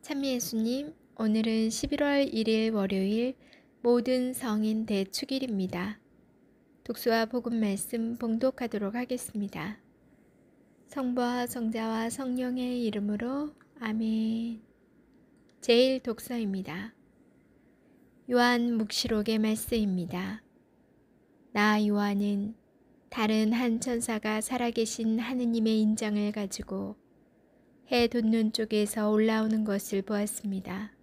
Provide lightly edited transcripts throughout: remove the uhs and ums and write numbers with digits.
참 예수님, 오늘은 11월 1일 월요일 모든 성인 대축일입니다. 독수와 복음 말씀 봉독하도록 하겠습니다. 성부와 성자와 성령의 이름으로 아멘. 제일 독서입니다. 요한 묵시록의 말씀입니다. 나 요한은 다른 한 천사가 살아계신 하느님의 인장을 가지고 해 돋는 쪽에서 올라오는 것을 보았습니다.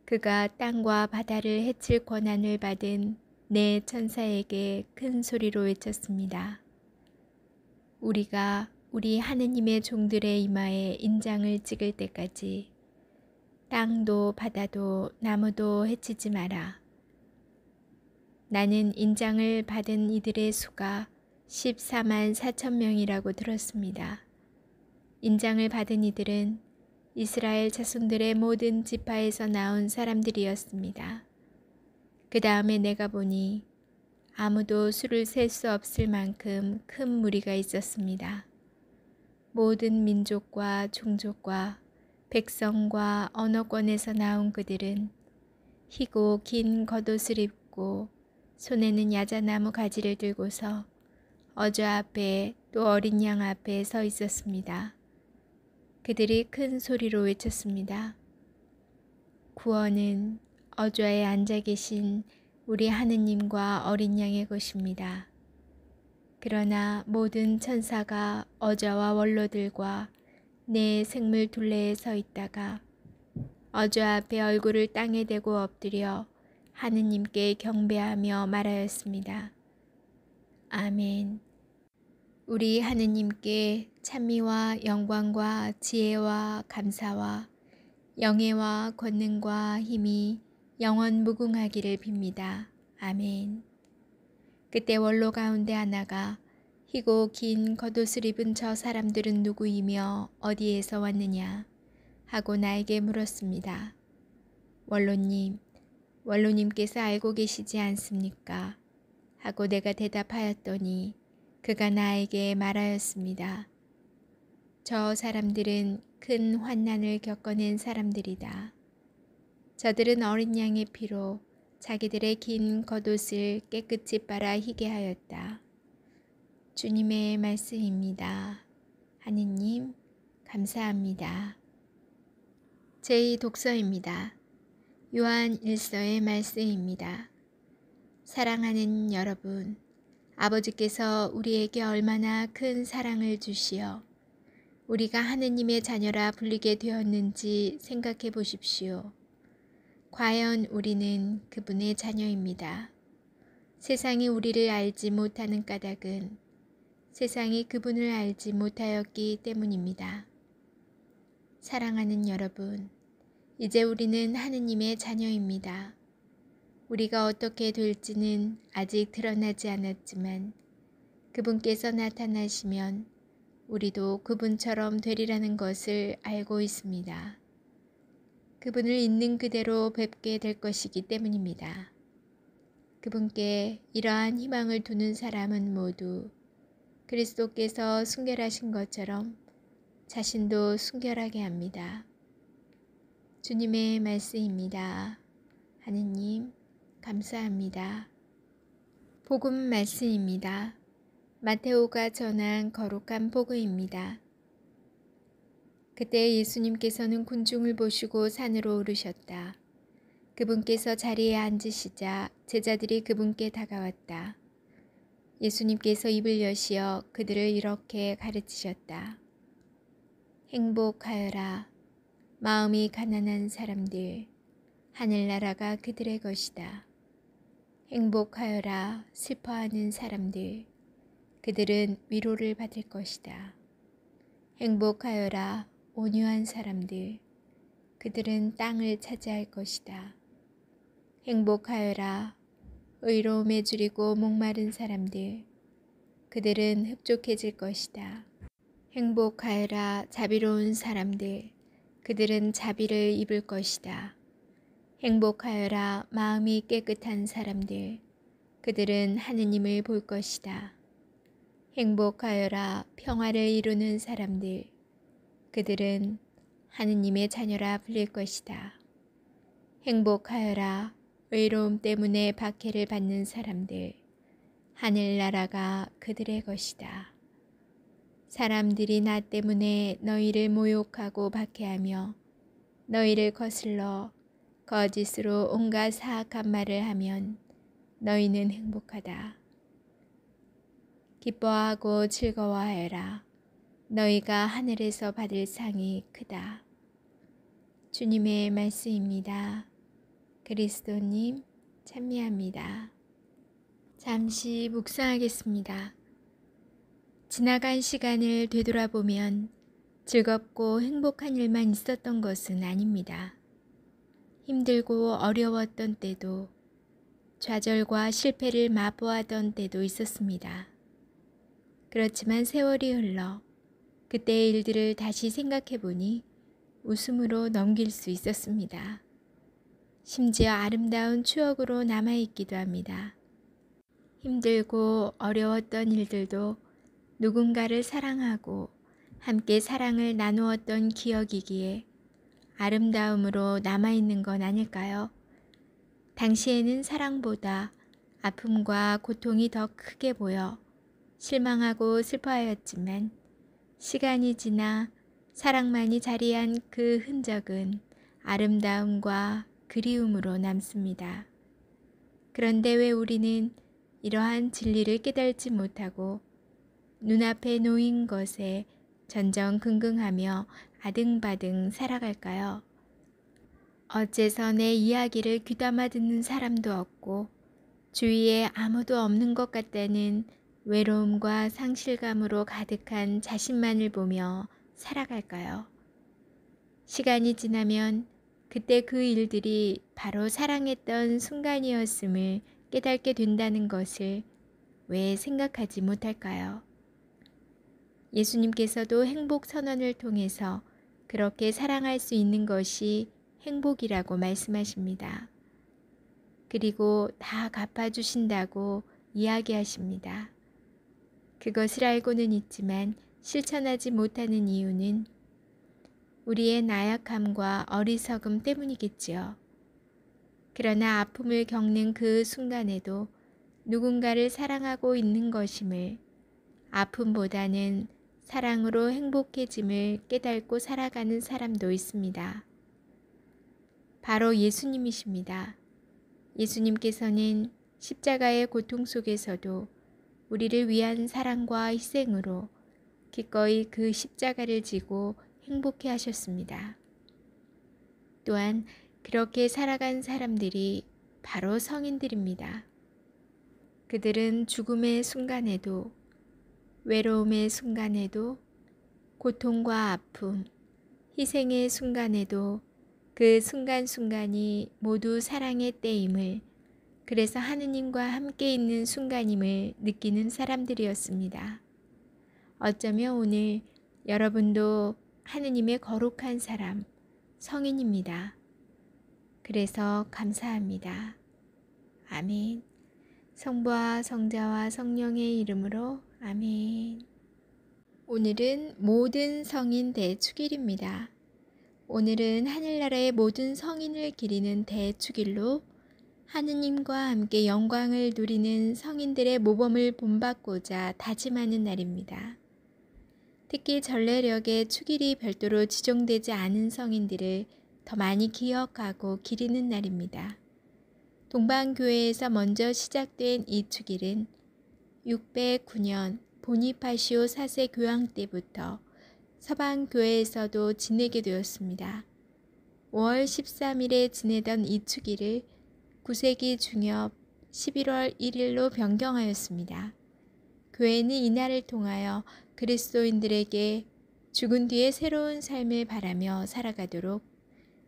그가 땅과 바다를 해칠 권한을 받은 네 천사에게 큰 소리로 외쳤습니다. 우리가 우리 하느님의 종들의 이마에 인장을 찍을 때까지 땅도 바다도 나무도 해치지 마라. 나는 인장을 받은 이들의 수가 14만 4천 명이라고 들었습니다. 인장을 받은 이들은 이스라엘 자손들의 모든 지파에서 나온 사람들이었습니다. 그 다음에 내가 보니 아무도 수를 셀 수 없을 만큼 큰 무리가 있었습니다. 모든 민족과 종족과 백성과 언어권에서 나온 그들은 희고 긴 겉옷을 입고 손에는 야자나무 가지를 들고서 어저 앞에 또 어린 양 앞에 서 있었습니다. 그들이 큰 소리로 외쳤습니다. 구원은 어좌에 앉아 계신 우리 하느님과 어린 양의 것입니다. 그러나 모든 천사가 어좌와 원로들과 네 생물 둘레에 서 있다가 어좌 앞에 얼굴을 땅에 대고 엎드려 하느님께 경배하며 말하였습니다. 아멘. 우리 하느님께 찬미와 영광과 지혜와 감사와 영예와 권능과 힘이 영원 무궁하기를 빕니다. 아멘. 그때 원로 가운데 하나가 희고 긴 겉옷을 입은 저 사람들은 누구이며 어디에서 왔느냐 하고 나에게 물었습니다. 원로님께서 알고 계시지 않습니까? 하고 내가 대답하였더니 그가 나에게 말하였습니다. 저 사람들은 큰 환난을 겪어낸 사람들이다. 저들은 어린 양의 피로 자기들의 긴 겉옷을 깨끗이 빨아 희게 하였다. 주님의 말씀입니다. 하느님 감사합니다. 제2독서입니다. 요한 1서의 말씀입니다. 사랑하는 여러분, 아버지께서 우리에게 얼마나 큰 사랑을 주시어 우리가 하느님의 자녀라 불리게 되었는지 생각해 보십시오. 과연 우리는 그분의 자녀입니다. 세상이 우리를 알지 못하는 까닭은 세상이 그분을 알지 못하였기 때문입니다. 사랑하는 여러분, 이제 우리는 하느님의 자녀입니다. 우리가 어떻게 될지는 아직 드러나지 않았지만 그분께서 나타나시면 우리도 그분처럼 되리라는 것을 알고 있습니다. 그분을 있는 그대로 뵙게 될 것이기 때문입니다. 그분께 이러한 희망을 두는 사람은 모두 그리스도께서 순결하신 것처럼 자신도 순결하게 합니다. 주님의 말씀입니다. 하느님 감사합니다. 복음 말씀입니다. 마테오가 전한 거룩한 복음입니다. 그때 예수님께서는 군중을 보시고 산으로 오르셨다. 그분께서 자리에 앉으시자 제자들이 그분께 다가왔다. 예수님께서 입을 여시어 그들을 이렇게 가르치셨다. 행복하여라. 마음이 가난한 사람들, 하늘나라가 그들의 것이다. 행복하여라. 슬퍼하는 사람들, 그들은 위로를 받을 것이다. 행복하여라. 온유한 사람들, 그들은 땅을 차지할 것이다. 행복하여라. 의로움에 줄이고 목마른 사람들, 그들은 흡족해질 것이다. 행복하여라. 자비로운 사람들, 그들은 자비를 입을 것이다. 행복하여라. 마음이 깨끗한 사람들, 그들은 하느님을 볼 것이다. 행복하여라. 평화를 이루는 사람들, 그들은 하느님의 자녀라 불릴 것이다. 행복하여라. 외로움 때문에 박해를 받는 사람들. 하늘나라가 그들의 것이다. 사람들이 나 때문에 너희를 모욕하고 박해하며 너희를 거슬러 거짓으로 온갖 사악한 말을 하면 너희는 행복하다. 기뻐하고 즐거워하여라. 너희가 하늘에서 받을 상이 크다. 주님의 말씀입니다. 그리스도님 찬미합니다. 잠시 묵상하겠습니다. 지나간 시간을 되돌아보면 즐겁고 행복한 일만 있었던 것은 아닙니다. 힘들고 어려웠던 때도, 좌절과 실패를 맛보았던 때도 있었습니다. 그렇지만 세월이 흘러 그때의 일들을 다시 생각해보니 웃음으로 넘길 수 있었습니다. 심지어 아름다운 추억으로 남아있기도 합니다. 힘들고 어려웠던 일들도 누군가를 사랑하고 함께 사랑을 나누었던 기억이기에 아름다움으로 남아있는 건 아닐까요? 당시에는 사랑보다 아픔과 고통이 더 크게 보여 실망하고 슬퍼하였지만 시간이 지나 사랑만이 자리한 그 흔적은 아름다움과 그리움으로 남습니다. 그런데 왜 우리는 이러한 진리를 깨달지 못하고 눈앞에 놓인 것에 전전긍긍하며 아등바등 살아갈까요? 어째서 내 이야기를 귀담아 듣는 사람도 없고 주위에 아무도 없는 것 같다는 외로움과 상실감으로 가득한 자신만을 보며 살아갈까요? 시간이 지나면 그때 그 일들이 바로 사랑했던 순간이었음을 깨닫게 된다는 것을 왜 생각하지 못할까요? 예수님께서도 행복 선언을 통해서 그렇게 사랑할 수 있는 것이 행복이라고 말씀하십니다. 그리고 다 갚아주신다고 이야기하십니다. 그것을 알고는 있지만 실천하지 못하는 이유는 우리의 나약함과 어리석음 때문이겠지요. 그러나 아픔을 겪는 그 순간에도 누군가를 사랑하고 있는 것임을, 아픔보다는 사랑으로 행복해짐을 깨닫고 살아가는 사람도 있습니다. 바로 예수님이십니다. 예수님께서는 십자가의 고통 속에서도 우리를 위한 사랑과 희생으로 기꺼이 그 십자가를 지고 행복해 하셨습니다. 또한 그렇게 살아간 사람들이 바로 성인들입니다. 그들은 죽음의 순간에도, 외로움의 순간에도, 고통과 아픔, 희생의 순간에도 그 순간순간이 모두 사랑의 때임을, 그래서 하느님과 함께 있는 순간임을 느끼는 사람들이었습니다. 어쩌면 오늘 여러분도 하느님의 거룩한 사람, 성인입니다. 그래서 감사합니다. 아멘. 성부와 성자와 성령의 이름으로 아멘. 오늘은 모든 성인 대축일입니다. 오늘은 하늘나라의 모든 성인을 기리는 대축일로 하느님과 함께 영광을 누리는 성인들의 모범을 본받고자 다짐하는 날입니다. 특히 전래력의 축일이 별도로 지정되지 않은 성인들을 더 많이 기억하고 기리는 날입니다. 동방교회에서 먼저 시작된 이 축일은 609년 보니파시오 4세 교황 때부터 서방교회에서도 지내게 되었습니다. 5월 13일에 지내던 이 축일을 9세기 중엽 11월 1일로 변경하였습니다. 교회는 이날을 통하여 그리스도인들에게 죽은 뒤에 새로운 삶을 바라며 살아가도록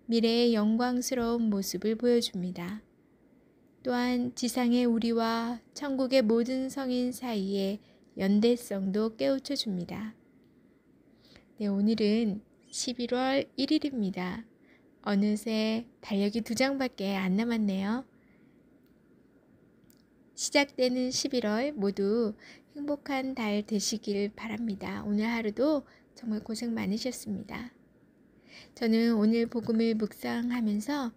미래의 영광스러운 모습을 보여줍니다. 또한 지상의 우리와 천국의 모든 성인 사이의 연대성도 깨우쳐 줍니다. 네, 오늘은 11월 1일입니다. 어느새 달력이 2장밖에 안 남았네요. 시작되는 11월 모두 행복한 달 되시길 바랍니다. 오늘 하루도 정말 고생 많으셨습니다. 저는 오늘 복음을 묵상하면서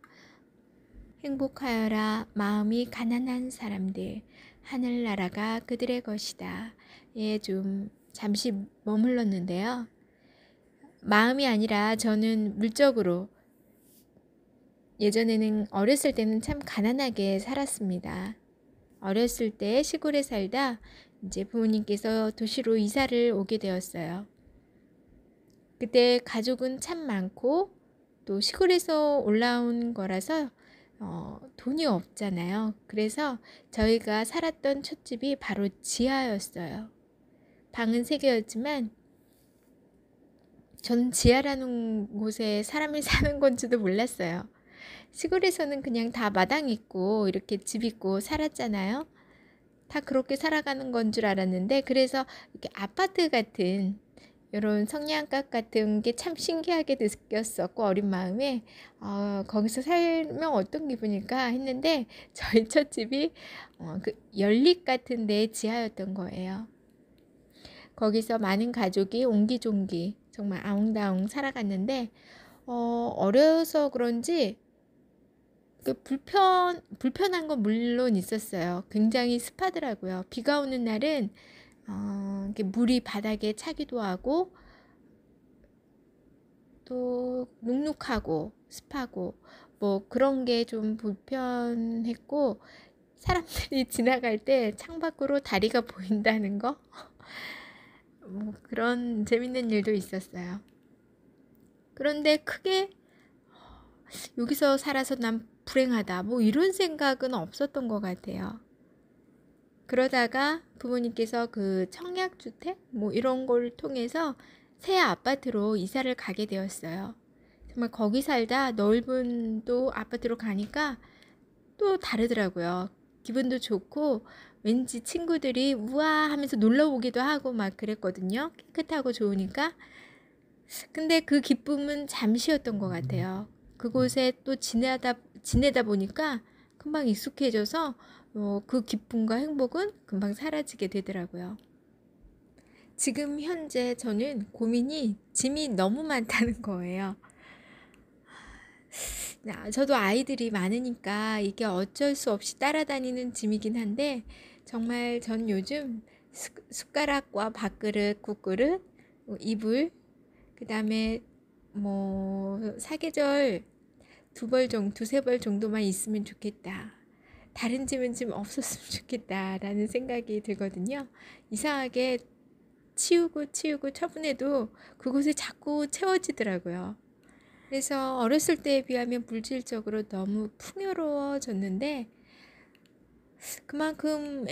행복하여라 마음이 가난한 사람들 하늘나라가 그들의 것이다. 예, 좀 잠시 머물렀는데요. 마음이 아니라 저는 물적으로 예전에는 어렸을 때는 참 가난하게 살았습니다. 어렸을 때 시골에 살다 이제 부모님께서 도시로 이사를 오게 되었어요. 그때 가족은 참 많고 또 시골에서 올라온 거라서 돈이 없잖아요. 그래서 저희가 살았던 첫 집이 바로 지하였어요. 방은 3개였지만 저는 지하라는 곳에 사람이 사는 건지도 몰랐어요. 시골에서는 그냥 다 마당 있고 이렇게 집 있고 살았잖아요. 다 그렇게 살아가는 건 줄 알았는데 그래서 이렇게 아파트 같은 이런 성냥갑 같은 게 참 신기하게 느꼈었고 어린 마음에 거기서 살면 어떤 기분일까 했는데 저희 첫 집이 그 연립 같은 데 지하였던 거예요. 거기서 많은 가족이 옹기종기 정말 아웅다웅 살아갔는데 어려서 그런지 그 불편한 건 물론 있었어요. 굉장히 습하더라고요. 비가 오는 날은 이렇게 물이 바닥에 차기도 하고 또 눅눅하고 습하고 뭐 그런 게 좀 불편했고 사람들이 지나갈 때 창밖으로 다리가 보인다는 거 뭐 그런 재밌는 일도 있었어요. 그런데 크게 여기서 살아서 난 불행하다 뭐 이런 생각은 없었던 것 같아요. 그러다가 부모님께서 그 청약주택 뭐 이런 걸 통해서 새 아파트로 이사를 가게 되었어요. 정말 거기 살다 넓은 또 아파트로 가니까 또 다르더라고요. 기분도 좋고 왠지 친구들이 우와 하면서 놀러 오기도 하고 막 그랬거든요. 깨끗하고 좋으니까. 근데 그 기쁨은 잠시였던 것 같아요. 그곳에 또 지내다 보니까 금방 익숙해져서 그 기쁨과 행복은 금방 사라지게 되더라고요. 지금 현재 저는 고민이 짐이 너무 많다는 거예요. 저도 아이들이 많으니까 이게 어쩔 수 없이 따라다니는 짐이긴 한데 정말 전 요즘 숟가락과 밥그릇, 국그릇, 이불, 그 다음에 뭐 사계절 두세 벌 정도만 있으면 좋겠다. 다른 짐은 좀 없었으면 좋겠다라는 생각이 들거든요. 이상하게 치우고 처분해도 그곳이 자꾸 채워지더라고요. 그래서 어렸을 때에 비하면 물질적으로 너무 풍요로워졌는데 그만큼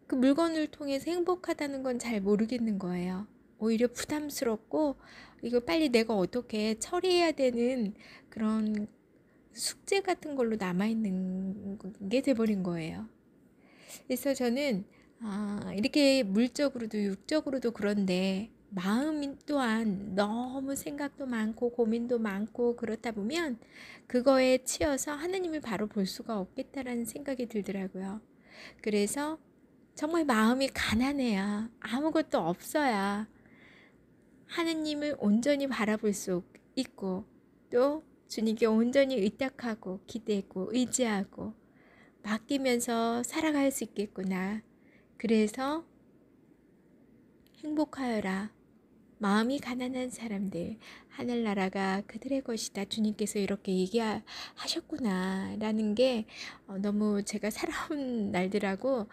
그 물건을 통해서 행복하다는 건 잘 모르겠는 거예요. 오히려 부담스럽고 이거 빨리 내가 어떻게 처리해야 되는 그런 숙제 같은 걸로 남아있는 게 돼버린 거예요. 그래서 저는 이렇게 물적으로도 육적으로도 그런데 마음 또한 너무 생각도 많고 고민도 많고 그렇다 보면 그거에 치여서 하느님을 바로 볼 수가 없겠다라는 생각이 들더라고요. 그래서 정말 마음이 가난해야 아무것도 없어야 하느님을 온전히 바라볼 수 있고 또 주님께 온전히 의탁하고 기대고 의지하고 맡기면서 살아갈 수 있겠구나. 그래서 행복하여라. 마음이 가난한 사람들 하늘나라가 그들의 것이다. 주님께서 이렇게 얘기하셨구나 라는 게 너무 제가 살아온 날들하고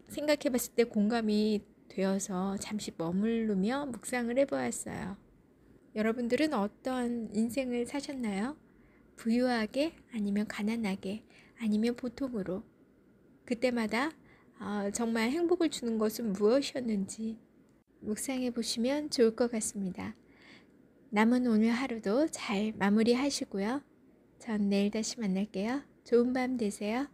생각해 봤을 때 공감이 되어서 잠시 머무르며 묵상을 해보았어요. 여러분들은 어떤 인생을 사셨나요? 부유하게 아니면 가난하게 아니면 보통으로 그때마다 정말 행복을 주는 것은 무엇이었는지 묵상해 보시면 좋을 것 같습니다. 남은 오늘 하루도 잘 마무리하시고요. 전 내일 다시 만날게요. 좋은 밤 되세요.